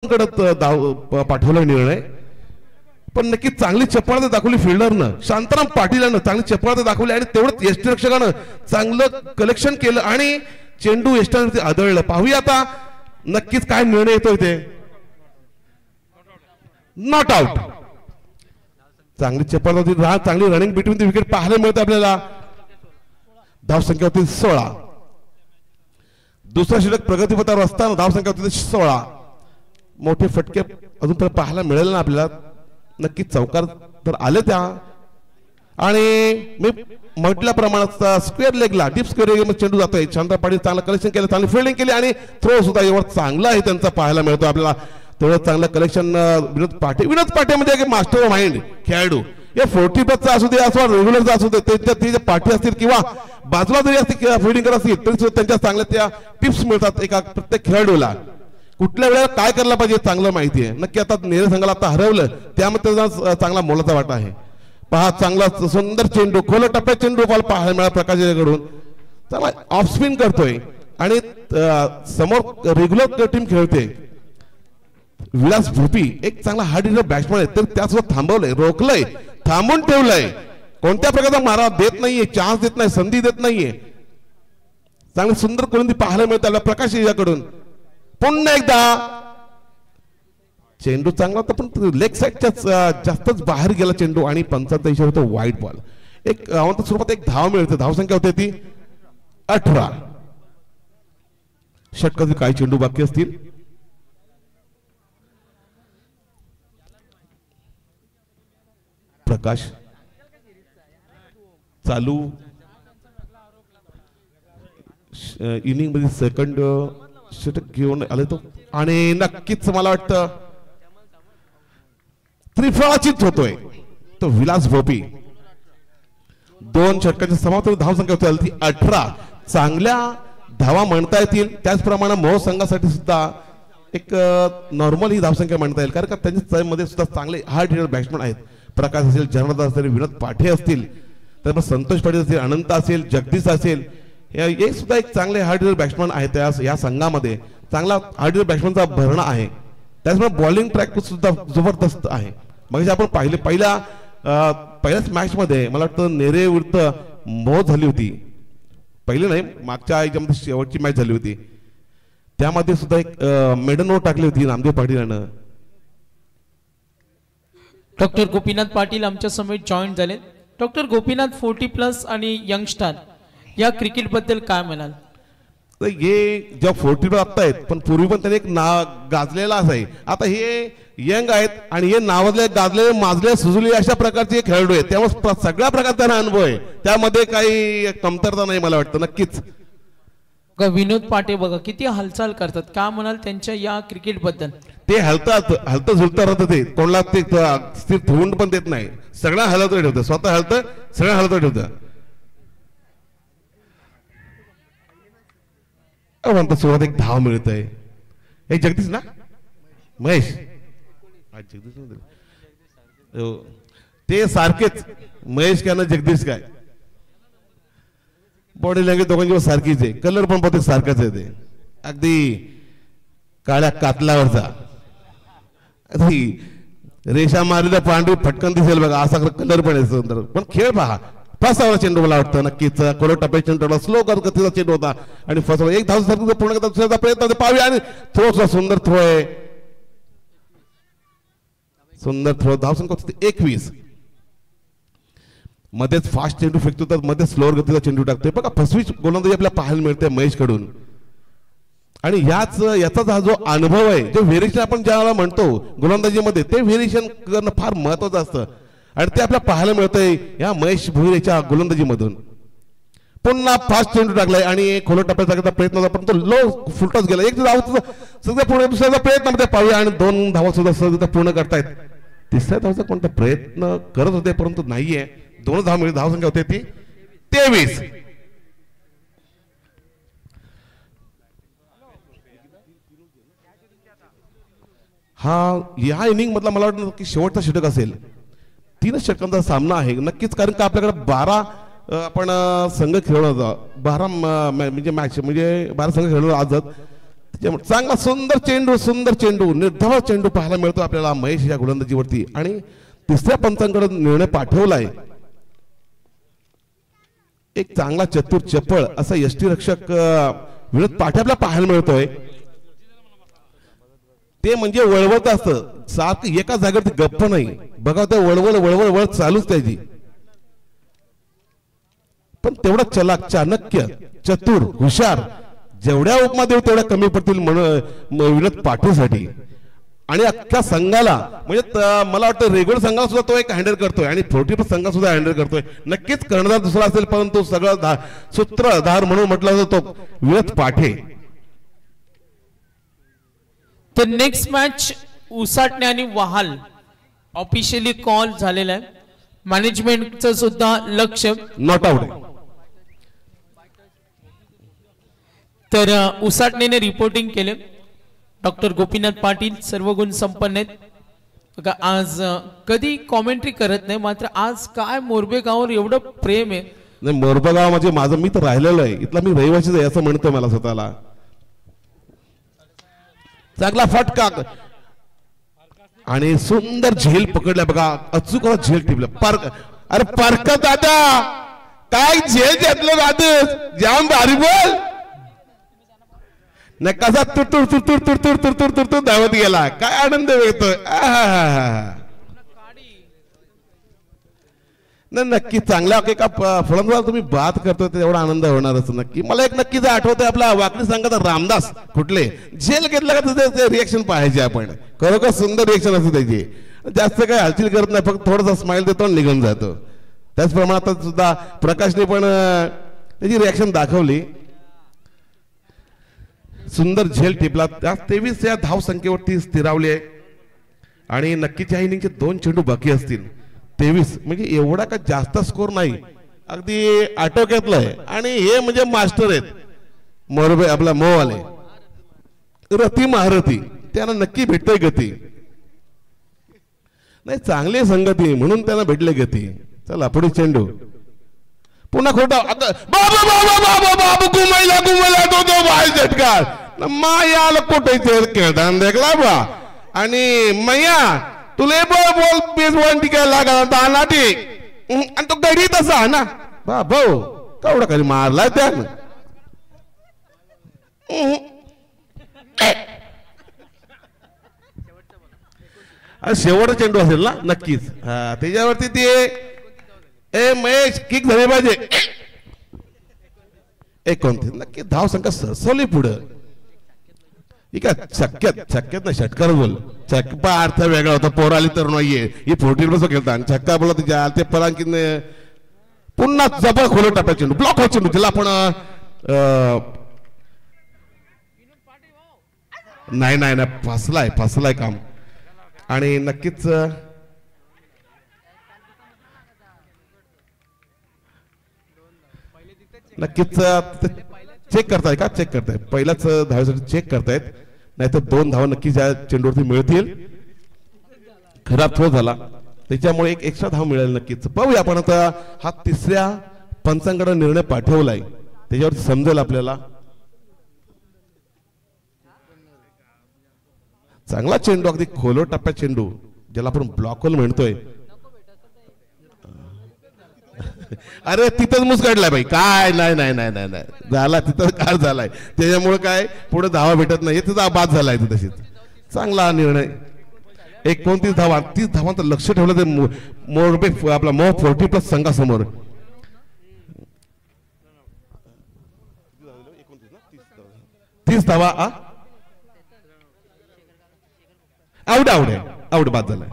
धाव पाठवला निर्णय, पण नक्की चांगली चपळता दाखवली फिल्डरनं, शांताराम पाटीलनं चांगली चपळता दाखवली आणि तेवढंच यष्टीरक्षकानं चांगलं कलेक्शन केलं आणि चेंडू यष्टीवरती आदळलं. पाहूया आता नक्कीच काय निर्णय येतोय ते. Not out. चांगली चपळता होती, चांगली रनिंग बिटवीन द विकेट पाहायला मिळते आपल्याला. धावसंख्या होती 16. दुसरा षटक प्रगतीपथावर असताना धावसंख्या होती 16. मोठे फटके अजून तर पाहायला मिळेल ना आपल्याला. नक्की चौकार तर आले त्या, आणि मी म्हटल्याप्रमाणे स्क्वेअर लेगला डीप स्क्वेअर लेग चेंडू जातोय. शांताराम पाटील चांगलं कलेक्शन केलं, चांगली फिल्डिंग केली आणि थ्रो सुद्धा एवढा चांगला आहे त्यांचा पाहायला मिळतो आपल्याला. तेवढं चांगलं कलेक्शन विनोद पाटे म्हणजे एक मास्टर माइंड खेळाडू. हे 40+चा असू दे अथवा रेग्युलरचा असू दे, ते पाठी असतील किंवा बाजूला जरी असतील फिल्डिंग करत असतील तरी सुद्धा त्यांच्या चांगल्या त्या टिप्स मिळतात एका प्रत्येक खेळाडूला. कुठल्या वेळेला काय करायला पाहिजे चांगलं माहिती आहे. नक्की आता नेरे संघाला आता हरवलं त्यामध्ये चांगला मोलाचा वाटा आहे. पहा चांगला सुंदर चेंडू, खोल टप्प्यात चेंडू बॉल पाहायला मिळाला प्रकाशकडून. चांगला ऑफ स्पिन करतोय आणि समोर रेग्युलर टीम खेळते. विलास भोपी एक चांगला हार्ड हिटर बॅट्समन आहे, तर त्यासोबत थांबवलंय, रोखलंय, थांबून ठेवलंय. कोणत्या प्रकारचा मारा देत नाहीये, चान्स देत नाही, संधी देत नाहीये. चांगली सुंदर गोलंदाजी पाहायला मिळते प्रकाश याकडून. पुन्हा एकदा चेंडू चांगला होता पण लेग साईडच्या जास्तच बाहेर गेला चेंडू आणि पंचांचा इशारा होतो वाईट बॉल. एक स्वरूपात एक धाव मिळते. धावसंख्या होते ती 18. षटकातील काही चेंडू बाकी असतील. प्रकाश चालू इनिंग मध्ये सेकंड षटक घेऊन आले तो, आणि नक्कीच मला वाटतं त्रिफळाचीच होतोय तो विलास भोपी. 2 षटकांच्या समाप्त धावसंख्या होती 18. चांगल्या धावा म्हणता येतील, त्याचप्रमाणे मोह संघासाठी सुद्धा एक नॉर्मल ही धावसंख्या म्हणता येईल, कारण का त्यांच्या मध्ये सुद्धा चांगले हार्ड हिटर बॅट्समन आहेत. प्रकाश असेल, जर्नदास असेल, विनोद पाठे असतील, तर संतोष पाटील असेल, अनंत असेल, जगदीश असेल, हे सुद्धा एक चांगले हार्ड हिटर बॅट्समन आहेत. या संघामध्ये चांगला हार्ड हिटर बॅट्समनचा भरणा आहे. त्याचमुळे बॉलिंग प्रॅक्टिस सुद्धा जबरदस्त आहे. मग आपण पाहिले पहिल्याच मॅच मध्ये मला वाटतं नेरे विरुद्ध मोह झाली होती. पहिले नाही, मागच्या याच्यामध्ये शेवटची मॅच झाली होती, त्यामध्ये सुद्धा एक मेडन ओव्हर टाकली होती नामदेव पाटील यानं. डॉक्टर गोपीनाथ पाटील आमच्या समेत जॉईन झाले. डॉक्टर गोपीनाथ 40+ आणि यंगस्टार या क्रिकेट बद्दल काय म्हणाल? हे जेव्हा 40+ आता आहेत, पण पूर्वी पण त्याने एक गाजलेला असाय. आता हे यंग आहेत आणि हे नावाजले गाजलेले माजले सुजले अशा प्रकारचे खेळाडू आहेत, त्यामुळे सगळ्या प्रकारचा त्यांना अनुभव आहे, त्यामध्ये काही कमतरता नाही मला वाटतं. नक्कीच विनोद पाटे बघा किती हालचाल करतात, काय म्हणाल त्यांच्या या क्रिकेट बद्दल? ते हलतं झुलतं राहतं, ते कोणाला ते स्थिर ठेवून पण देत नाही, सगळं हलत ठेवतं, स्वतः हलतं, सगळं हलत ठेवतं. म्हणतो सुरुवात एक धाव मिळत आहे. हे जगदीश ना, महेश जगदीश ते सारखेच, महेश काय ना जगदीश काय, बॉडी लँग्वेज दोघांची सारखीच आहे, कलर पण बहुतेक सारखाच आहे. ते अगदी काळ्या कातलावरचा, अगदी रेषा मारलेला पांढरी फटकन दिसेल बघा, असा कलर पण आहे सुंदर. पण खेळ पहा, फसावला चेंडू मला वाटतं नक्कीच. कोलो टप्प्यात चेंडू स्लो गतीचा चेंडू होता आणि फसवला. एक धाव सारखं पूर्ण करता प्रयत्न पाहूया, आणि थ्रो सुंदर थ्रो आहे, सुंदर थ्रो. धावसंख्या होती 21. मध्येच फास्ट चेंडू फेकतो तर मध्ये स्लोअर गतीचा चेंडू टाकतोय बघा. फसवी गोलंदाजी आपल्याला पाहायला मिळते महेश कडून. आणि याचाच हा जो अनुभव आहे, जे व्हेरिएशन आपण ज्याला म्हणतो गोलंदाजीमध्ये, ते व्हेरिएशन करणं फार महत्वाचं असतं आणि ते आपल्याला पाहायला मिळतंय या महेश भोईरेच्या गोलंदाजीमधून. पुन्हा फास्ट चेंडू टाकलाय आणि खोलो टप्प्यात टाकण्याचा प्रयत्न होता, पण तो लो फुलटच गेला. एक धाव सगळ्या पूर्ण दुसऱ्याचा प्रयत्न मध्ये पाहूया, आणि 2 धावा सुद्धा सहज पूर्ण करतायत. तिसऱ्या धावाचा कोणता प्रयत्न करत होते परंतु नाहीये. 2 धाव मिळून धावसंख्या होते ती 23. या इनिंग मधला मला वाटतं की शेवटचा षटक असेल. 3 षटकांचा सामना आहे नक्कीच, कारण का आपल्याकडे 12 आपण संघ खेळलो होता. 12 म्हणजे मॅच म्हणजे 12 संघ खेळलो आजच. चांगला सुंदर चेंडू निर्धाव चेंडू पाहायला मिळतो आपल्याला महेश या गोलंदाजीवरती आणि तिसऱ्या पंचांकडे निर्णय पाठवलाय. एक चांगला चतुर चपळ असा यष्टीरक्षक विनोद पाठे आपल्याला पाहायला मिळतोय. ते म्हणजे वळवत असतं सारखं एका जागेवरती गप्प नाही बघा ते वळवळ चालूच त्याची. पण तेवढा चलाक चाणक्य चतुर हुशार जेवढ्या उपमा देऊ तेवढ्या कमी पडतील विनोद पाठीसाठी आणि अख्ख्या संघाला म्हणजे मला वाटतं रेग्युलर संघाला सुद्धा तो एक हँडल करतोय आणि 40+ संघाला सुद्धा हँडल करतोय. नक्कीच कर्णधार दुसरा असेल परंतु सगळं सूत्रधार म्हणून म्हटलं जातो विनोद पाठे. तर नेक्स्ट मॅच उसाटणे आणि वहाल ऑफिशियली कॉल झालेला आहे. मॅनेजमेंटचं सुद्धा लक्ष नॉट आउट. तर उसाटणेने रिपोर्टिंग केले. डॉक्टर गोपीनाथ पाटील सर्व गुण संपन्न आहेत. बघा आज कधी कॉमेंट्री करत नाही मात्र आज काय मोरबे गावावर एवढं प्रेम आहे. नाही मोरबे गाव म्हणजे माझं मी तर राहिलेलो आहे इथला मी रहिवासीच आहे असं म्हणतोय मला स्वतःला. चांगला फटका आणि सुंदर झेल पकडल्या बघा अचूक झेल टिपलं. अरे पारका दादा काय झेल घेतलं दादा जाम भारी बोल न कसा तुरतुर तुरतुर तुरतुर तुरतुर तुरतुर धावत गेला. काय आनंद मिळतोय. नक्की चांगल्या एका फलंदाज तुम्ही बात करतोय तेवढा आनंद होणारच नक्की. मला एक नक्कीच आठवतंय आपला वाकडी संघाचा रामदास कुठले झेल घेतला का त्याचे रिएक्शन पाहायचे आपण. खरोखर सुंदर रिएक्शन असते त्याची. जास्त काही हालचाल करत नाही फक्त थोडासा स्माइल देतो आणि निघून जातो. त्याच प्रमाणात सुद्धा प्रकाशने पण त्याची रिएक्शन दाखवली. सुंदर झेल टिपला. त्या 23 या धाव संख्येवरती स्थिरावली आहे आणि नक्कीच या इनिंगचे 2 चेंडू बाकी असतील. 23 म्हणजे एवढा का जास्त स्कोर नाही अगदी आटोक्यातलं आहे आणि हे म्हणजे मास्टर आहेत मोरबे आपला मोवाले रती महारथी त्यांना नक्की भेटतोय गती. नाही चांगली संगती म्हणून त्यांना भेटले गती. चला पुढे चेंडू पुन्हा खोटा बाबा बाबा बाबा बाबू घुमायला तो बाहेर झटकार मायाला कुठे खेळताना देखला बा आणि मैया तुले बोल बेजवान टिकायला लागला दानाटी आणि तो गडी तसा ना बा भाऊ केवढा खाली मारला त्यानं. शेवटचा चेंडू असेल ना नक्कीच. हा त्याच्यावरती ते महेश किक झाले पाहिजे. 29 नक्की धाव संख्या सरसवली पुढं. शक्यत नाही षटकार बोल छक्का अर्थ वेगळा होता. पोर आली तर नाहीये ही 40+ खेळता आणि छक्का बोला तिच्या ते परांकीने पुन्हा जबर खोल टाका चेंडू ब्लॉक हो चेंडू तिला आपण नाही फसलाय काम आणि नक्कीच चेक करताय का चेक करताय पहिल्याच धावेसाठी चेक करतायत नाहीतर 2 धावा नक्कीच या चेंडूवरती मिळतील. खराब थ्रो झाला त्याच्यामुळे एक एक्स्ट्रा धाव मिळेल नक्कीच. पाहूया आपण आता हा 3ऱ्या पंचांकडे निर्णय पाठवलाय त्याच्यावरती समजेल आपल्याला. चांगला चेंडू अगदी खोलो टप्प्या चेंडू ज्याला आपण ब्लॉक होल म्हणतोय. अरे तिथंच मुसकाडलाय भाई काय नाही झाला तिथं कार झालाय त्याच्यामुळे काय पुढे धावा भेटत नाही तिचा बाद झालाय तशीच. चांगला निर्णय 29 धावा 30 धावांचं लक्ष ठेवलं ते मोरबे आपला 40+ संघासमोर. 30 धावा आउट बाद झालाय.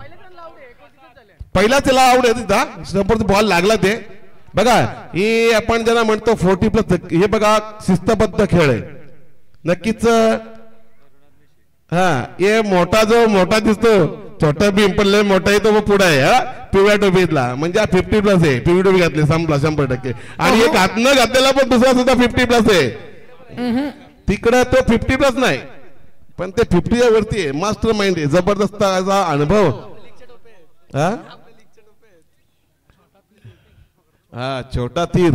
पहिला त्याला आउट आहे तिथं स्टंपवरती बॉल लागला ते बघा. हे आपण ज्यांना म्हणतो 40+ हे बघा शिस्तबद्ध खेळ आहे नक्कीच. हा हे मोठा दिसतो छोटा भीम पण लय मोठा आहे तो पुढे आहे पिवळ्या टोपीतला म्हणजे 50+ आहे. पिवळी टोपी घातली संपला 100% आणि एक हात न घातलेला पण दुसरा सुद्धा 50+ आहे. तिकडं तो 50+ नाही पण ते 50 वरती आहे. मास्टर माइंड आहे जबरदस्त असा अनुभव. हा छोटा तीर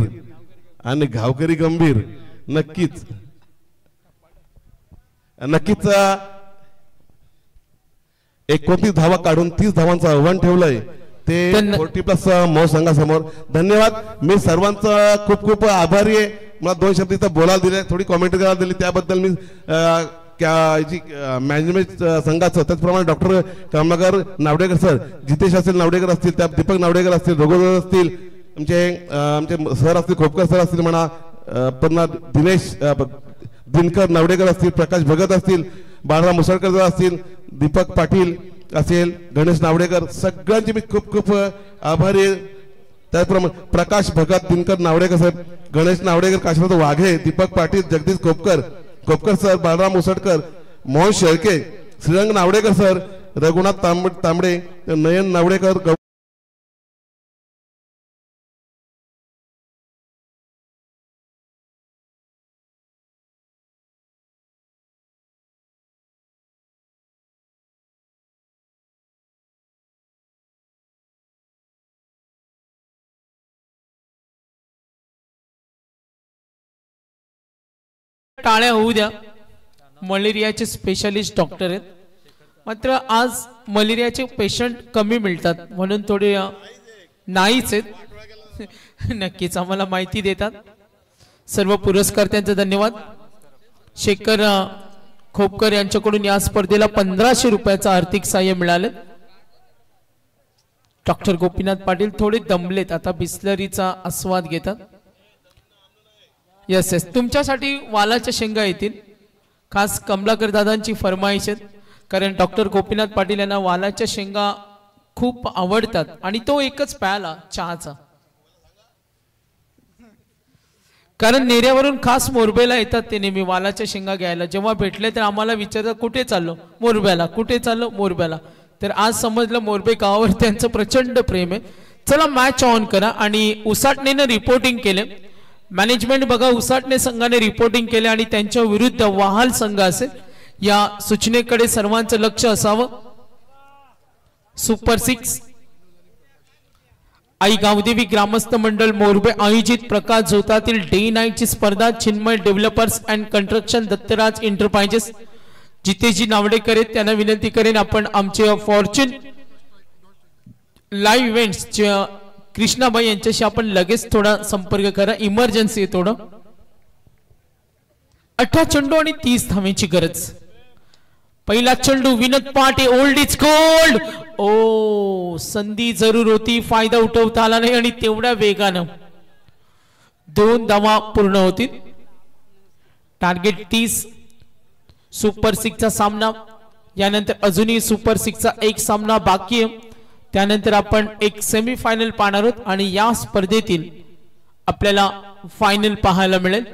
आणि घावकरी गंभीर नक्कीच. नक्कीच 29 धावा काढून 30 धावांचं आव्हान ठेवलंय ते 40+ मो संघासमोर. धन्यवाद. मी सर्वांचं खूप खूप आभारी आहे. मला 2 शब्द इथं बोलायला दिले, थोडी कॉमेंट करायला दिली, त्याबद्दल मी मॅनेजमेंट संघाचं त्याचप्रमाणे डॉक्टर कमलाकर नावडेकर सर, जितेश असेल नावडेकर असतील, त्या दीपक नावडेकर असतील, रघुवर असतील, आमचे सर असतील, खोपकर सर असतील म्हणा, पुन्हा दिनकर नावडेकर असतील, प्रकाश भगत असतील, बाळराम मुसळकर असतील, दीपक पाटील असेल, गणेश नावडेकर, सगळ्यांचे मी खूप खूप आभारी आहे. त्याचप्रमाणे प्रकाश भगत, दिनकर नावडेकर साहेब, गणेश नावडेकर, काशीनाथ वाघे, दीपक पाटील, जगदीश खोपकर सर, बाळराम मुसळकर, मोहन शेळके, श्रीरंग नावडेकर सर, रघुनाथ तांबडे, नयन नावडेकर, टाळ्या होऊ द्या. मलेरियाचे स्पेशलिस्ट डॉक्टर आहेत, मात्र आज मलेरियाचे पेशंट कमी मिळतात म्हणून थोडे नाहीच आहेत. नक्कीच आम्हाला माहिती देतात. सर्व पुरस्कर्त्यांचे धन्यवाद. शेखर खोपकर यांच्याकडून या स्पर्धेला 1500 रुपयाचं आर्थिक सहाय्य मिळाले. डॉक्टर गोपीनाथ पाटील थोडे दमलेत, आता बिस्लरीचा आस्वाद घेतात. यस यस, तुमच्यासाठी वालाच्या शेंगा येतील. खास कमलाकर दादांची फरमाईश आहे, कारण डॉक्टर गोपीनाथ पाटील यांना वालाच्या शेंगा खूप आवडतात आणि तो एकच प्याला चहाचा. कारण नेऱ्यावरून खास मोरबेला येतात ते नेहमी वालाच्या शेंगा घ्यायला. जेव्हा भेटले तर आम्हाला विचारतात कुठे चाललो, मोरब्याला. कुठे चाललो, मोरब्याला. तर आज समजलं मोरबे गावावर त्यांचं प्रचंड प्रेम आहे. चला मॅच ऑन करा. आणि उसाटणेने रिपोर्टिंग केले. मॅनेजमेंट बघा, उसाटणे संघाने रिपोर्टिंग केले आणि त्यांच्या विरुद्ध वाहाल संघ असेल, या सूचनेकडे सर्वांचं लक्ष असावं. सुपर 6 आई गावदेवी ग्रामस्थ मंडळ मोरबे आयोजित प्रकाश झोतातील डे नाईटची स्पर्धा Chinmay developers and construction Dattaraj enterprises जितेशजी नावडेकर आहेत, त्यांना विनंती करेन आपण आमचे फॉर्च्यून लाईव्ह इव्हेंट्स कृष्णाबाई यांच्याशी आपण लगेच थोडा संपर्क करा. इमर्जन्सी आहे थोडं. 18 चेंडू आणि 30 धावेची गरज. पहिला चेंडू विनोद पाटे, ओल्ड इज गोल्ड. ओ, संधी जरूर होती, फायदा उठवता आला नाही आणि तेवढ्या वेगानं 2 धावा पूर्ण होतील. टार्गेट 30. सुपर 6 चा सामना, यानंतर अजूनही सुपर 6 चा एक सामना बाकी आहे. त्यानंतर आपण एक सेमीफायनल पाहणार आहोत आणि या स्पर्धेतील आपल्याला फायनल पाहायला मिळेल.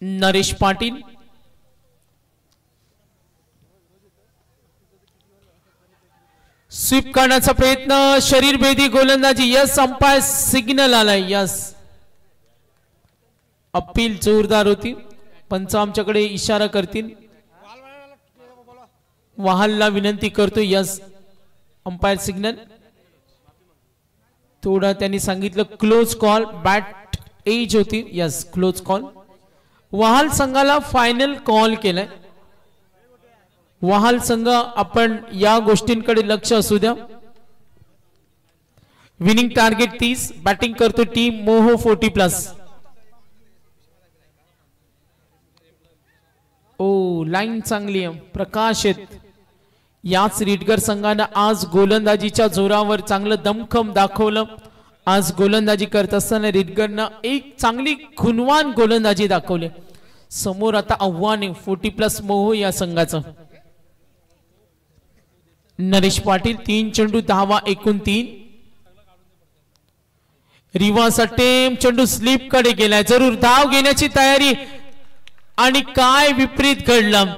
नरेश पाटील, स्वीप करण्याचा प्रयत्न, शरीरभेदी गोलंदाजी. यस, अंपायर सिग्नल आलाय. यस, अपील जोरदार होती. पंच आमच्याकडे इशारा करतील. वाहलला विनंती करतो. Yes, umpire signal. थोडा त्यांनी सांगितलं क्लोज कॉल, बॅट एज होती. Yes, close call. वाहल संघाला फायनल कॉल केलाय. वाहल संघ, आपण या गोष्टींकडे लक्ष असू द्या. Winning target 30. बॅटिंग करतो टीम मोहो 40+. ओ, लाईन चांगली आहे. प्रकाश आहेत. याच रिडगर संघाने आज गोलंदाजीच्या जोरावर चांगलं दमखम दाखवलं. आज गोलंदाजी करत असताना रिडगरनं एक चांगली खुनवान गोलंदाजी दाखवली. समोर आता आव्हान आहे 40+ मोहो या संघाचं. नरेश पाटील, 3 चेंडू 10 धावा एकूण 3. रिव्हर्स अटेम्प्ट, चेंडू स्लिप कडे गेलाय. जरूर धाव घेण्याची तयारी आणि काय विपरीत घडलं.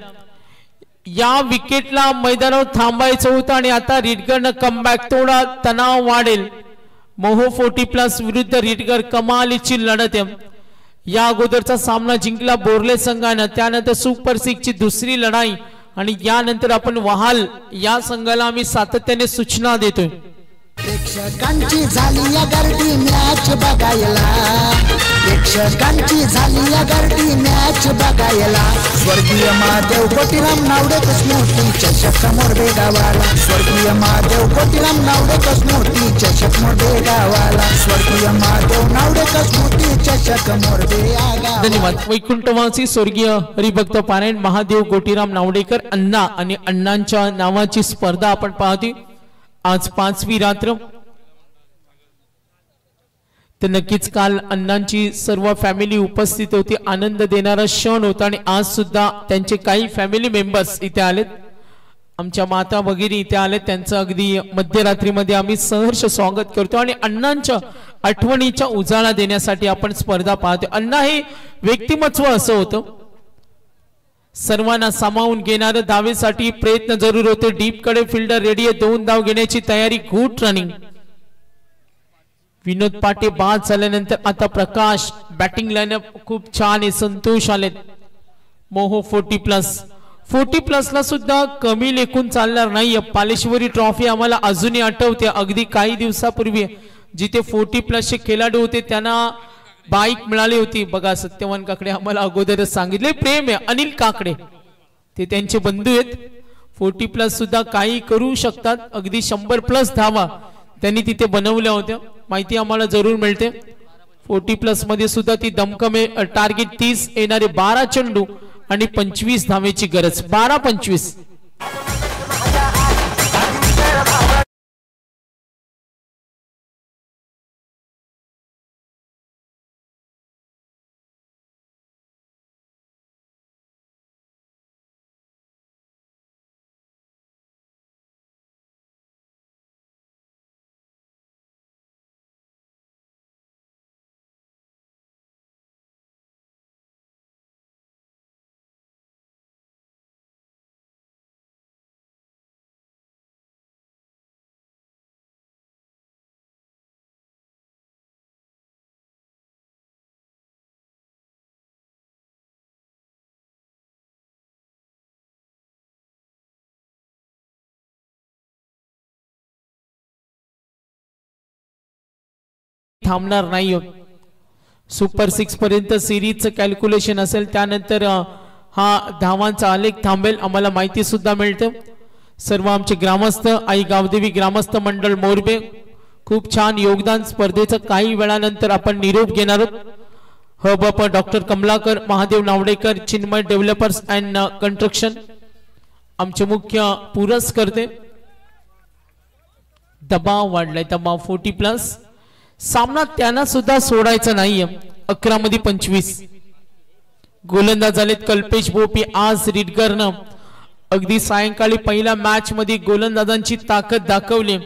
या विकेटला मैदानावर थांबायचं होतं आणि आता रिडगरनं कमबॅक. थोडा तणाव वाढेल. मोहो 40+ विरुद्ध रिडगर कमालीची लढत आहे. या अगोदरचा सामना जिंकला बोर्ले संघानं, त्यानंतर सुपर 6 ची दुसरी लढाई आणि यानंतर आपण वाहाल या संघाला आम्ही सातत्याने सूचना देतोय. प्रेक्षकांची झाली या गर्दी मॅच बघायला. प्रेक्षकांची झाली या गर्दी मॅच बघायला स्वर्गीय महादेव कोटीराम नावडे कसमोटी चषक मोरबे गावाला स्वर्गीय महादेव कोटीराम नावडे कसमोटी चषक मोरबे गावाला स्वर्गीय महादेव नावडे कसमोटी चषक मोरबे गावाला। धन्यवाद। वैकुंठवासी स्वर्गीय हरिभक्त पारायण महादेव कोटीराम नावडेकर अण्णा आणि अण्णांच्या नावाची स्पर्धा आपण पाहतोय। आज 5वी रात्र, तर नक्कीच काल अण्णांची सर्व फॅमिली उपस्थित होती, आनंद देणारा क्षण होता आणि आज सुद्धा त्यांचे काही फॅमिली मेंबर्स इथे आलेत, आमच्या माता वगैरे इथे आलेत, त्यांचं अगदी मध्यरात्रीमध्ये आम्ही सहर्ष स्वागत करतो आणि अण्णांच्या आठवणीचा उजाळा देण्यासाठी आपण स्पर्धा पाहतो। अण्णा हे व्यक्तिमत्व असं होतं, सर्वांना सामावून घेणारे, धावेसाठी प्रयत्न जरूर होते, डीप कडे फिल्डर रेडी आहे, 2 धाव घेण्याची तयारी, गुड रनिंग। विनोद पाटे बाद झाल्यानंतर आता प्रकाश, बॅटिंग लाईनअप खूप छान आहे, संतोष आलेत, मोहो 40+ ला सुद्धा कमी लेखून चालणार नाही। पालेश्वरी ट्रॉफी आम्हाला अजूनही आठवते, अगदी काही दिवसापूर्वी जिथे 40+ चे खेळाडू होते त्यांना बाईक मिळाली होती बघा। सत्यवान काकडे आम्हाला अगोदरच सांगितले, प्रेम आहे अनिल काकडे, ते त्यांचे बंधू आहेत, 40+ सुद्धा काही करू शकतात, अगदी 100+ धावा त्यांनी तिथे बनवल्या होत्या, माहिती आम्हाला जरूर मिळते। 40+ मध्ये सुद्धा ती दमकमे टार्गेट 30 येणारे 12 चेंडू आणि 25 धावेची गरज, 12-25। थांबणार नाही, सुपर 6 पर्यंत सिरीजचं कॅल्क्युलेशन असेल, त्यानंतर हा धावांचा आलेख थांबेल, आम्हाला माहिती सुद्धा मिळते। सर्व आमचे ग्रामस्थ, आई गावदेवी ग्रामस्थ मंडळ मोरबे खूप छान योगदान, स्पर्धेचं काही वेळानंतर आपण निरोप घेणार आहोत। हब doctor Kamalakar, Mahadev Navdekar, Chinmay developers and construction आमचे मुख्य पुरस्कर्ते। दबाव वाढलाय, दबाव 40+, सामना त्यांना सुद्धा सोडायचा नाहीये, 11 मध्ये 25। गोलंदाज झालेत कल्पेश भोपी, आज रिडगरनं अगदी सायंकाळी पहिल्या मॅच मध्ये गोलंदाजांची ताकद दाखवली,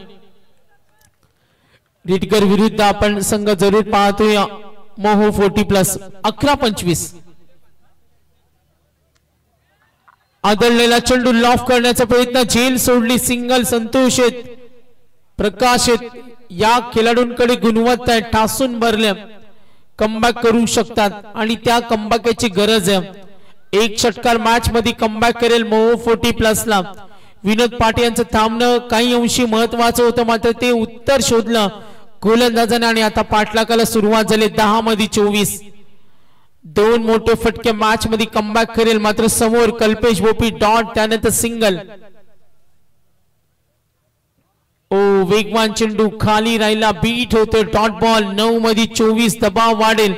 रिडगर विरुद्ध आपण संघ जरूर पाहतोय, मोहो 40+, 11-25। आदळलेला चेंडू लॉफ करण्याचा प्रयत्न, झेल सोडली, सिंगल, संतोष आहेत, प्रकाश आहेत, या खेळाडूंकडे गुणवत्ता आहे, ठासून भरल्या, कमबॅक करू शकतात आणि त्या कमबॅकची गरज आहे। एक षटकार मॅच मध्ये कमबॅक करेल मोहो 40+ ला। विनोद पाटे यांचं थांबणं काही अंशी महत्वाचं होतं, मात्र ते उत्तर शोधलं गोलंदाजाने आणि आता पाठलागाला सुरुवात झाली, 10 मध्ये 24। 2 मोठे फटके मॅच मध्ये कमबॅक करेल, मात्र समोर कल्पेश भोपी डॉट, त्यानंतर सिंगल। ओ वेगवान चेंडू खाली राहिला, बीट होतो, डॉट बॉल, 9 मध्ये 24, दबाव वाढेल,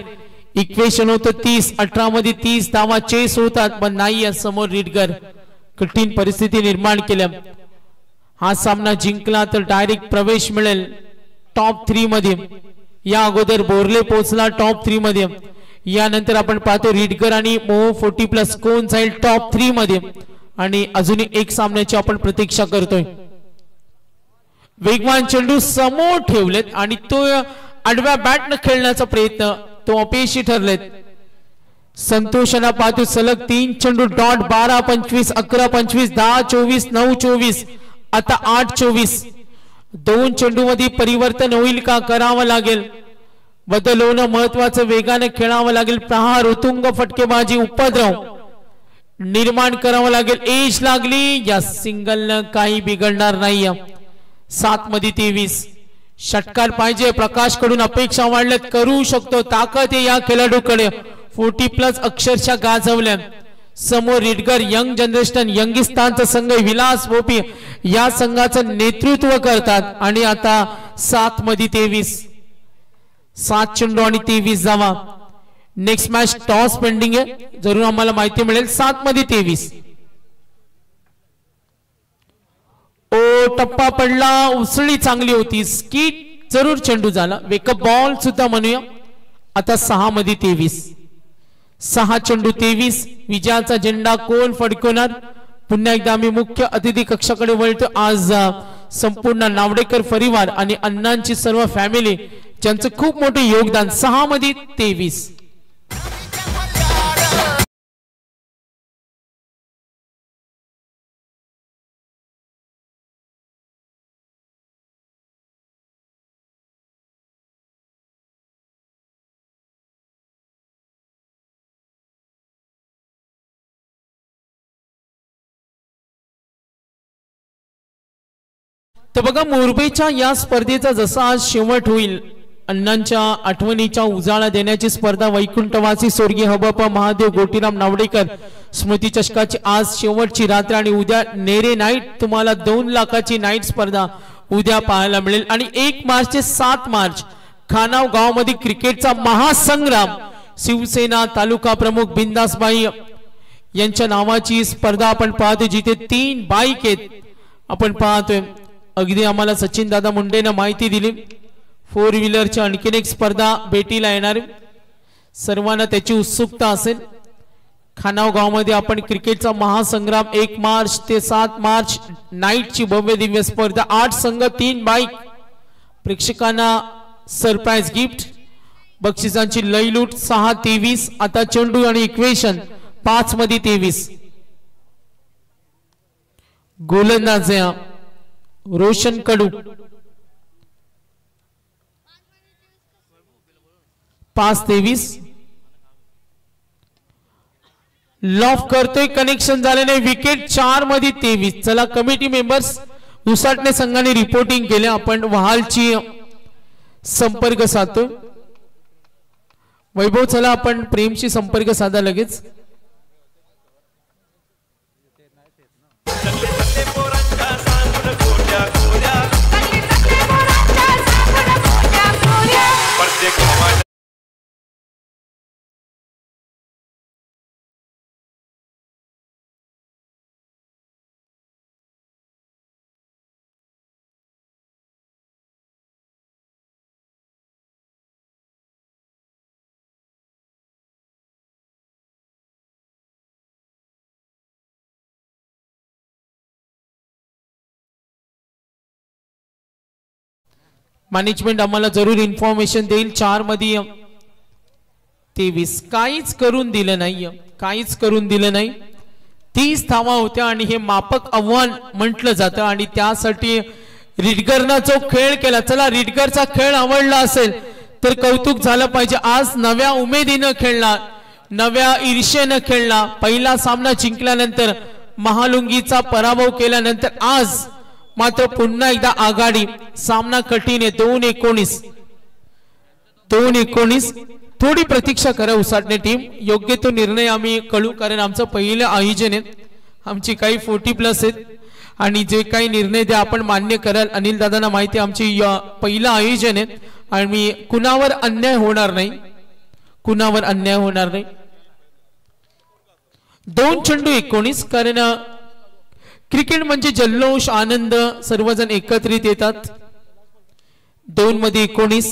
इक्वेशन होतं 30, 18 मध्ये 30 धावा चेस होतात, पण नाही समोर रिडगर कठीण परिस्थिती निर्माण केल्या। हा सामना जिंकला तर डायरेक्ट प्रवेश मिळेल टॉप 3 मध्ये, या अगोदर बोरले पोहोचला टॉप 3 मध्ये, यानंतर आपण पाहतो रिडगर आणि मोहो 40+ कोण जाईल टॉप 3 मध्ये, आणि अजूनही एक सामन्याची आपण प्रतीक्षा करतोय। वेगवान चेंडू समोर ठेवलेत आणि तो आडव्या बॅटने खेळण्याचा प्रयत्न, तो अपयशी ठरलेत। संतोषांना पाहतो सलग 3 चेंडू डॉट, 12-25, 11-25, 10-24, 9-24, आता 8-24। 2 चेंडू मध्ये परिवर्तन होईल का, करावं लागेल, बदल होणं महत्वाचं, वेगाने खेळावं लागेल, प्रहार, उतुंग फटकेबाजी, उपद्रव निर्माण करावं लागेल, एज लागली, या सिंगल काही बिघडणार नाही। 7 मध्ये 23, षटकार पाहिजे, प्रकाश कडून अपेक्षा वाढल्यात, करू शकतो, ताकद आहे या खेळाडूकडे. 40+ अक्षरशः गाजवल्या. समोर रिडगर यंग जनरेशन यंगिस्तानचा संघ विलास भोपी या संघाचं नेतृत्व करतात. आणि आता 7 मध्ये 23, 7 चेंडू आणि 23 धावा. नेक्स्ट मॅच टॉस पेंडिंग आहे, जरूर आम्हाला माहिती मिळेल. 7 मध्ये 23. ओ टप्पा पडला, उसळी चांगली होती, स्किट जरूर चेंडू झाला, वेकअप बॉल सुद्धा म्हणूया. आता 6 मध्ये 23, 6 चेंडू 23. विजयाचा झेंडा कोण फडकवणार? पुन्हा एकदा आम्ही मुख्य अतिथी कक्षाकडे वळतो. आज संपूर्ण नावडेकर परिवार आणि अण्णांची सर्व फॅमिली ज्यांचं खूप मोठे योगदान. 6 मध्ये 23. तर बघा, मोरबेच्या या स्पर्धेचा जसा आज शेवट होईल, अण्णांच्या आठवणीच्या उजाळा देण्याची स्पर्धा, वैकुंठवासी स्वर्गीय हबप्पा महादेव गोटीराम नावडेकर स्मृती चषकाची आज शेवटची रात्र. आणि उद्या नेरे नाईट, तुम्हाला 2 लाखाची नाईट स्पर्धा उद्या पाहायला मिळेल. आणि 1 मार्च ते 7 मार्च खानाव गावामध्ये क्रिकेटचा महासंग्राम, शिवसेना तालुका प्रमुख बिंदासबाई यांच्या नावाची स्पर्धा आपण पाहतो, जिथे 3 बाईक आहेत आपण पाहतोय. अगदी आम्हाला सचिन दादा मुंडेने माहिती दिली. 4 व्हीलरची आणखीन एक स्पर्धा भेटीला येणार, सर्वांना त्याची उत्सुकता असेल. खानाव गावामध्ये आपण क्रिकेटचा महासंग्राम 1 मार्च ते 7 मार्च नाईटची भव्य दिव्य स्पर्धा. 8 संघ, 3 बाईक, प्रेक्षकांना सरप्राईज गिफ्ट, बक्षिसांची लयलूट. 6 23. आता चेंडू आणि इक्वेशन 5 मध्ये 23. गोलंदाज रोशन कडू, 5 23. लॉफ करतोय, कनेक्शन झाले नाही, विकेट. 4 मध्ये 23. चला कमिटी मेंबर्स, उसाटणे संघाने रिपोर्टिंग केले, आपण वहालची संपर्क साधतो. वैभव, चला आपण प्रेमशी संपर्क साधा लगेच. मॅनेजमेंट आम्हाला जरूर इन्फॉर्मेशन देईल. 4 मध्ये 23. काहीच करून दिलं नाही, काहीच करून दिलं नाही. 30 धावा होत्या आणि हे मापक आव्हान म्हटलं जातं. आणि त्यासाठी रिडगरनं जो खेळ केला, चला रिडगरचा खेळ आवडला असेल तर कौतुक झालं पाहिजे. आज नव्या उमेदीनं खेळला, नव्या ईर्ष्येनं खेळला. पहिला सामना जिंकल्यानंतर, महालुंगीचा पराभव केल्यानंतर आज मात्र पुन्हा एकदा आघाडी. सामना कठीण आहे. 2-19, 2-19. थोडी प्रतीक्षा करा उसाटणे टीम, योग्य तो निर्णय आम्ही कळू, कारण आमचं पहिलं आयोजन आहे, आमची काही 40+ आहेत आणि जे काही निर्णय द्या आपण मान्य कराल. अनिल दादांना माहिती, आमची पहिलं आयोजन आहे आणि कुणावर अन्याय होणार नाही, कुणावर अन्याय होणार नाही. 2 चेंडू 19. कारण क्रिकेट म्हणजे जल्लोष, आनंद, सर्वजण एकत्रित येतात. 2 मध्ये 19,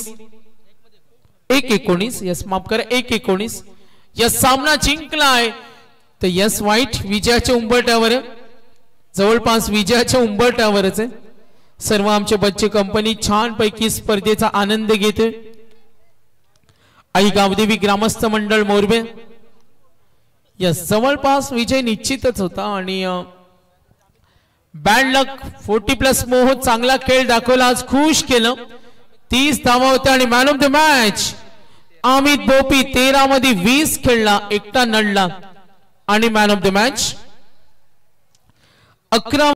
1-19. यस, माफ करा, 1-19. यस, सामना जिंकलाय. तर यस वाईट विजयाच्या उंबरठ्यावर, जवळपास विजयाच्या उंबरठ्यावरच आहे. सर्व आमचे बच्चे कंपनी छान पैकी स्पर्धेचा आनंद घेते. आई गावदेवी ग्रामस्थ मंडळ मोरबे, यस, जवळपास विजय निश्चितच होता. आणि बॅड लक, 40+ मोह, चांगला खेळ दाखवला, आज खुश केलं. 30 धावा होत्या आणि man of the match Amit Bopi 13 मध्ये 20 खेळला, एकटा नडला आणि मॅन ऑफ द मॅच. 11